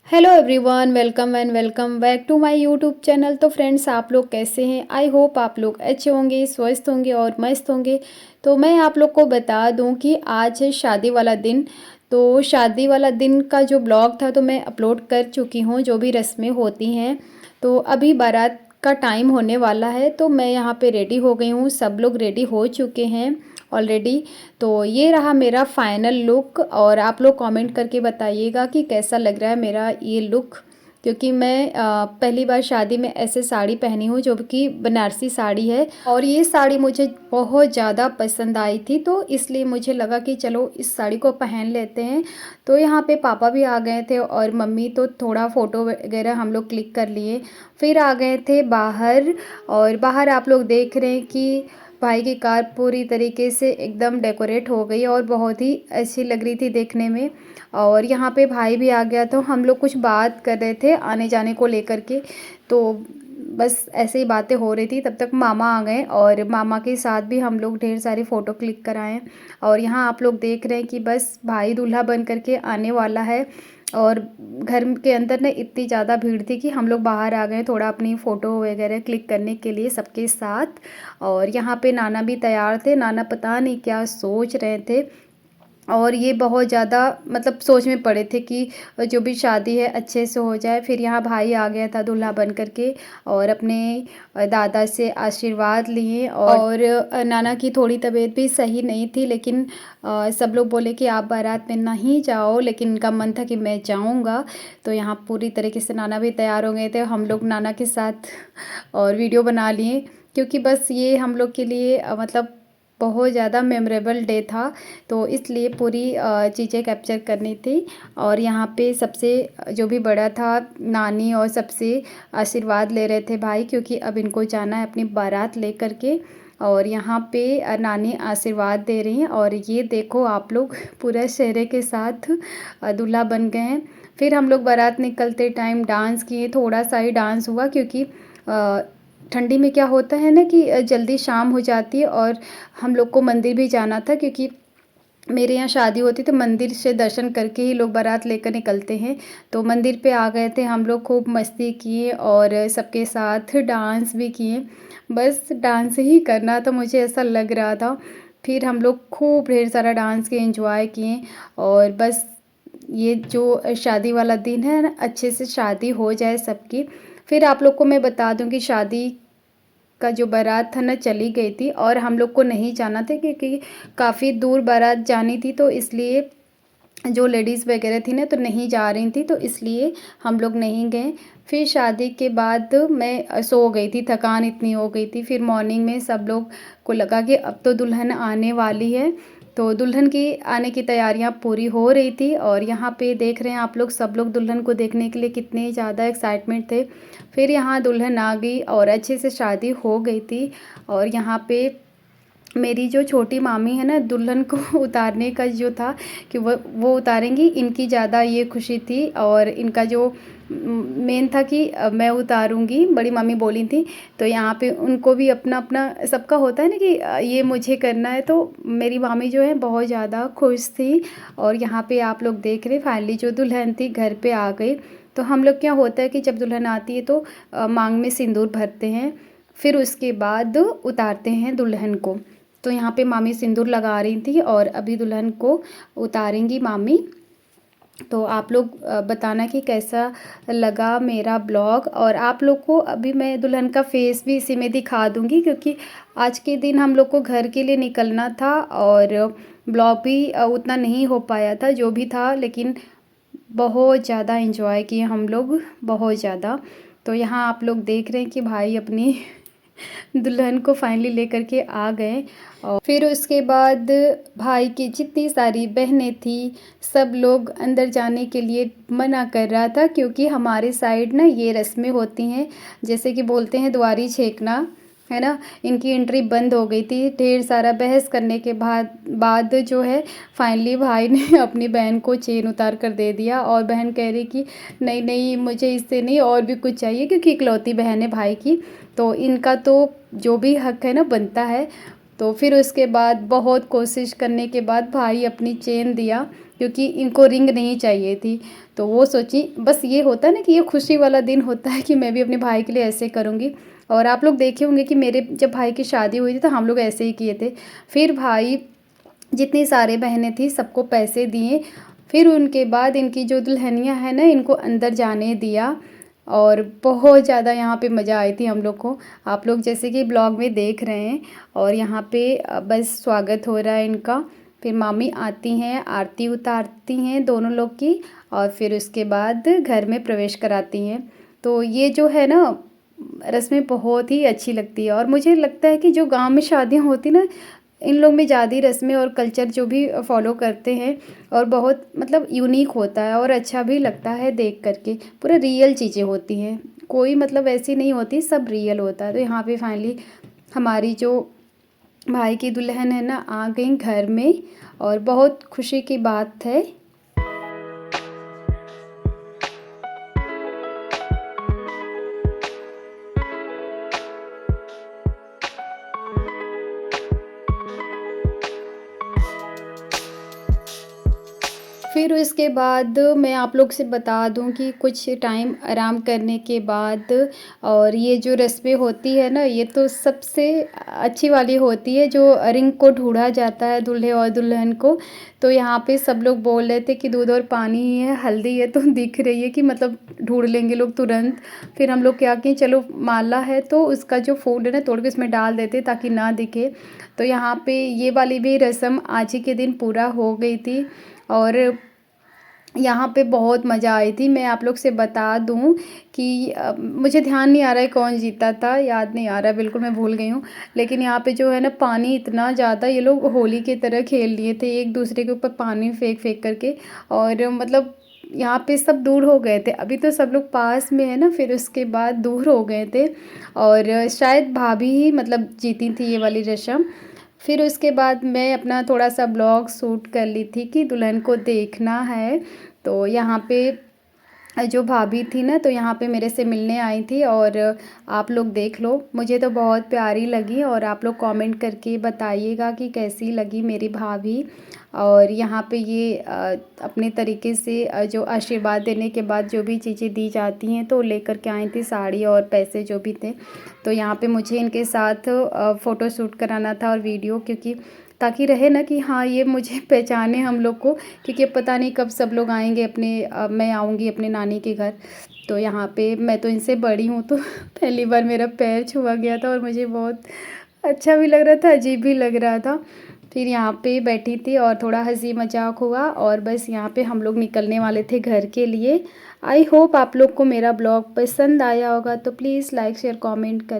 Hello everyone, welcome and welcome back to my YouTube channel. तो friends, आप लोग कैसे हैं? आई होप आप लोग अच्छे होंगे, स्वस्थ होंगे और मस्त होंगे। तो मैं आप लोग को बता दूं कि आज है शादी वाला दिन। तो शादी वाला दिन का जो ब्लॉग था तो मैं अपलोड कर चुकी हूँ, जो भी रस्में होती हैं। तो अभी बारात का टाइम होने वाला है, तो मैं यहाँ पे रेडी हो गई हूँ। सब लोग रेडी हो चुके हैं ऑलरेडी। तो ये रहा मेरा फाइनल लुक, और आप लोग कमेंट करके बताइएगा कि कैसा लग रहा है मेरा ये लुक। क्योंकि मैं पहली बार शादी में ऐसे साड़ी पहनी हूँ, जो कि बनारसी साड़ी है, और ये साड़ी मुझे बहुत ज़्यादा पसंद आई थी, तो इसलिए मुझे लगा कि चलो इस साड़ी को पहन लेते हैं। तो यहाँ पे पापा भी आ गए थे और मम्मी, तो थोड़ा फ़ोटो वगैरह हम लोग क्लिक कर लिए। फिर आ गए थे बाहर, और बाहर आप लोग देख रहे हैं कि भाई की कार पूरी तरीके से एकदम डेकोरेट हो गई और बहुत ही अच्छी लग रही थी देखने में। और यहाँ पे भाई भी आ गया, तो हम लोग कुछ बात कर रहे थे आने जाने को लेकर के। तो बस ऐसे ही बातें हो रही थी, तब तक मामा आ गए, और मामा के साथ भी हम लोग ढेर सारी फ़ोटो क्लिक कराएं। और यहाँ आप लोग देख रहे हैं कि बस भाई दूल्हा बन करके आने वाला है। और घर के अंदर ना इतनी ज़्यादा भीड़ थी कि हम लोग बाहर आ गए थोड़ा अपनी फ़ोटो वगैरह क्लिक करने के लिए सबके साथ। और यहाँ पे नाना भी तैयार थे। नाना पता नहीं क्या सोच रहे थे, और ये बहुत ज़्यादा मतलब सोच में पड़े थे कि जो भी शादी है अच्छे से हो जाए। फिर यहाँ भाई आ गया था दूल्हा बन करके, और अपने दादा से आशीर्वाद लिए। और नाना की थोड़ी तबीयत भी सही नहीं थी, लेकिन सब लोग बोले कि आप बारात में नहीं जाओ, लेकिन इनका मन था कि मैं जाऊंगा। तो यहाँ पूरी तरीके से नाना भी तैयार हो गए थे, हम लोग नाना के साथ और वीडियो बना लिए। क्योंकि बस ये हम लोग के लिए मतलब बहुत ज़्यादा मेमोरेबल डे था, तो इसलिए पूरी चीज़ें कैप्चर करनी थी। और यहाँ पे सबसे जो भी बड़ा था, नानी, और सबसे आशीर्वाद ले रहे थे भाई, क्योंकि अब इनको जाना है अपनी बारात लेकर के। और यहाँ पे नानी आशीर्वाद दे रही हैं, और ये देखो आप लोग पूरा चेहरे के साथ दूल्हा बन गए हैं। फिर हम लोग बारात निकलते टाइम डांस किए, थोड़ा सा ही डांस हुआ, क्योंकि ठंडी में क्या होता है ना कि जल्दी शाम हो जाती है, और हम लोग को मंदिर भी जाना था, क्योंकि मेरे यहाँ शादी होती तो मंदिर से दर्शन करके ही लोग बारात लेकर निकलते हैं। तो मंदिर पे आ गए थे हम लोग, खूब मस्ती किए और सबके साथ डांस भी किए। बस डांस ही करना था, मुझे ऐसा लग रहा था। फिर हम लोग खूब ढेर सारा डांस किए, एंजॉय किए। और बस ये जो शादी वाला दिन है ना, अच्छे से शादी हो जाए सबकी। फिर आप लोग को मैं बता दूं कि शादी का जो बारात था ना चली गई थी, और हम लोग को नहीं जाना था, क्योंकि काफ़ी दूर बारात जानी थी, तो इसलिए जो लेडीज़ वगैरह थी ना तो नहीं जा रही थी, तो इसलिए हम लोग नहीं गए। फिर शादी के बाद मैं सो गई थी, थकान इतनी हो गई थी। फिर मॉर्निंग में सब लोग को लगा कि अब तो दुल्हन आने वाली है, तो दुल्हन की आने की तैयारियां पूरी हो रही थी। और यहाँ पे देख रहे हैं आप लोग, सब लोग दुल्हन को देखने के लिए कितने ज़्यादा एक्साइटमेंट थे। फिर यहाँ दुल्हन आ गई और अच्छे से शादी हो गई थी। और यहाँ पे मेरी जो छोटी मामी है ना, दुल्हन को उतारने का जो था कि वो उतारेंगी, इनकी ज़्यादा ये खुशी थी। और इनका जो मेन था कि मैं उतारूंगी, बड़ी मामी बोली थी। तो यहाँ पे उनको भी अपना अपना सबका होता है ना कि ये मुझे करना है, तो मेरी मामी जो है बहुत ज़्यादा खुश थी। और यहाँ पे आप लोग देख रहे फाइनली जो दुल्हन थी घर पे आ गई। तो हम लोग क्या होता है कि जब दुल्हन आती है तो मांग में सिंदूर भरते हैं, फिर उसके बाद उतारते हैं दुल्हन को। तो यहाँ पे मामी सिंदूर लगा रही थी, और अभी दुल्हन को उतारेंगी मामी। तो आप लोग बताना कि कैसा लगा मेरा ब्लॉग। और आप लोग को अभी मैं दुल्हन का फेस भी इसी में दिखा दूंगी, क्योंकि आज के दिन हम लोग को घर के लिए निकलना था, और ब्लॉग भी उतना नहीं हो पाया था जो भी था। लेकिन बहुत ज़्यादा इंजॉय किए हम लोग, बहुत ज़्यादा। तो यहाँ आप लोग देख रहे हैं कि भाई अपनी दुल्हन को फाइनली लेकर के आ गए। और फिर उसके बाद भाई की जितनी सारी बहनें थी, सब लोग अंदर जाने के लिए मना कर रहा था, क्योंकि हमारे साइड ना ये रस्में होती हैं, जैसे कि बोलते हैं द्वारी छेकना, है ना। इनकी एंट्री बंद हो गई थी। ढेर सारा बहस करने के बाद जो है फाइनली भाई ने अपनी बहन को चेन उतार कर दे दिया। और बहन कह रही कि नहीं नहीं, मुझे इससे नहीं और भी कुछ चाहिए, क्योंकि इकलौती बहन है भाई की, तो इनका तो जो भी हक है ना बनता है। तो फिर उसके बाद बहुत कोशिश करने के बाद भाई अपनी चेन दिया, क्योंकि इनको रिंग नहीं चाहिए थी। तो वो सोची, बस ये होता है ना कि ये खुशी वाला दिन होता है कि मैं भी अपने भाई के लिए ऐसे करूँगी। और आप लोग देखे होंगे कि मेरे जब भाई की शादी हुई थी तो हम लोग ऐसे ही किए थे। फिर भाई जितनी सारे बहनें थी सबको पैसे दिए। फिर उनके बाद इनकी जो दुल्हनिया है ना, इनको अंदर जाने दिया और बहुत ज़्यादा यहाँ पे मज़ा आई थी हम लोग को। आप लोग जैसे कि ब्लॉग में देख रहे हैं। और यहाँ पे बस स्वागत हो रहा है इनका। फिर मामी आती हैं, आरती उतारती हैं दोनों लोग की, और फिर उसके बाद घर में प्रवेश कराती हैं। तो ये जो है ना रस्में बहुत ही अच्छी लगती है। और मुझे लगता है कि जो गांव में शादियां होती ना, इन लोग में ज़्यादा रस्में और कल्चर जो भी फॉलो करते हैं, और बहुत मतलब यूनिक होता है और अच्छा भी लगता है देख करके। पूरा रियल चीज़ें होती हैं, कोई मतलब ऐसी नहीं होती, सब रियल होता है। तो यहाँ पे फाइनली हमारी जो भाई की दुल्हन है ना आ गई घर में, और बहुत खुशी की बात है। फिर उसके बाद मैं आप लोग से बता दूं कि कुछ टाइम आराम करने के बाद, और ये जो रस्में होती है ना, ये तो सबसे अच्छी वाली होती है, जो रिंग को ढूंढा जाता है दूल्हे और दुल्हन को। तो यहाँ पे सब लोग बोल रहे थे कि दूध और पानी ही है, हल्दी है तो दिख रही है कि मतलब ढूंढ लेंगे लोग तुरंत। फिर हम लोग क्या किए, चलो माला है तो उसका जो फूल है ना तोड़ के इसमें डाल देते ताकि ना दिखे। तो यहाँ पे ये वाली भी रस्म आज ही के दिन पूरा हो गई थी। और यहाँ पे बहुत मज़ा आई थी। मैं आप लोग से बता दूँ कि मुझे ध्यान नहीं आ रहा है कौन जीता था, याद नहीं आ रहा है बिल्कुल, मैं भूल गई हूँ। लेकिन यहाँ पे जो है ना पानी इतना ज़्यादा, ये लोग होली की तरह खेल लिए थे, एक दूसरे के ऊपर पानी फेंक फेंक करके। और मतलब यहाँ पे सब दूर हो गए थे, अभी तो सब लोग पास में है ना, फिर उसके बाद दूर हो गए थे। और शायद भाभी ही मतलब जीती थी ये वाली रस्म। फिर उसके बाद मैं अपना थोड़ा सा ब्लॉग शूट कर ली थी कि दुल्हन को देखना है। तो यहाँ पे जो भाभी थी ना, तो यहाँ पे मेरे से मिलने आई थी। और आप लोग देख लो, मुझे तो बहुत प्यारी लगी। और आप लोग कमेंट करके बताइएगा कि कैसी लगी मेरी भाभी। और यहाँ पे ये अपने तरीके से जो आशीर्वाद देने के बाद जो भी चीज़ें दी जाती हैं तो लेकर के आई थी, साड़ी और पैसे जो भी थे। तो यहाँ पे मुझे इनके साथ फ़ोटो शूट कराना था और वीडियो, क्योंकि ताकि रहे ना कि हाँ ये मुझे पहचाने हम लोग को, क्योंकि अब पता नहीं कब सब लोग आएंगे अपने मैं आऊँगी अपने नानी के घर। तो यहाँ पे मैं तो इनसे बड़ी हूँ तो पहली बार मेरा पैर छुआ गया था और मुझे बहुत अच्छा भी लग रहा था, अजीब भी लग रहा था। फिर यहाँ पे बैठी थी और थोड़ा हंसी मजाक हुआ, और बस यहाँ पे हम लोग निकलने वाले थे घर के लिए। आई होप आप लोग को मेरा ब्लॉग पसंद आया होगा, तो प्लीज़ लाइक शेयर कमेंट कर